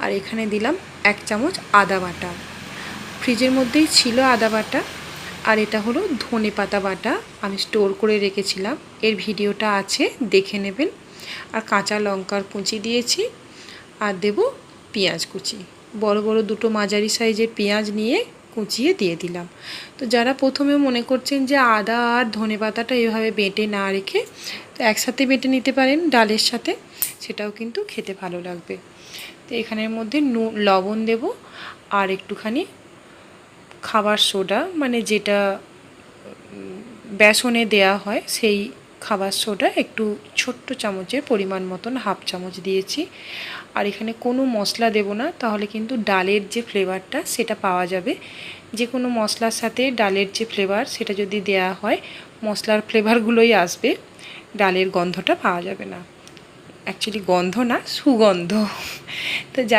আর এখানে দিলাম 1 চামচ আদা বাটা। ফ্রিজের মধ্যেই ছিল আদা বাটা। আর এটা হলো ধনেপাতা বাটা, আমি স্টোর করে রেখেছিলাম, এর ভিডিওটা আছে, দেখে নেবেন। আর কাঁচা লঙ্কার কুচি দিয়েছি, আর দেব পেঁয়াজ কুচি। বড় বড় দুটো মাঝারি সাইজের পেঁয়াজ নিয়ে কুচিয়ে দিয়ে দিলাম। তো যারা প্রথমে মনে করছেন যে আদা আর ধনেপাতাটা এভাবে বেটে না রেখে তো একসাথে বেটে নিতে পারেন ডালের সাথে, সেটাও কিন্তু খেতে ভালো লাগবে। তো এখানের মধ্যে লবণ দেব, আর একটুখানি খাবার সোডা, মানে যেটা বেসনে দেয়া হয় সেই খাবার সোডা, একটু ছোট্ট চামচের পরিমাণ মতন, 1/2 চামচ দিয়েছি। আর এখানে কোনো মশলা দেব না, তাহলে কিন্তু ডালের যে ফ্লেভারটা সেটা পাওয়া যাবে। যে কোনো মশলার সাথে ডালের যে ফ্লেভার সেটা যদি দেয়া হয়, মশলার ফ্লেভারগুলোই আসবে, ডালের গন্ধটা পাওয়া যাবে না। অ্যাকচুয়ালি গন্ধ না, সুগন্ধ। তো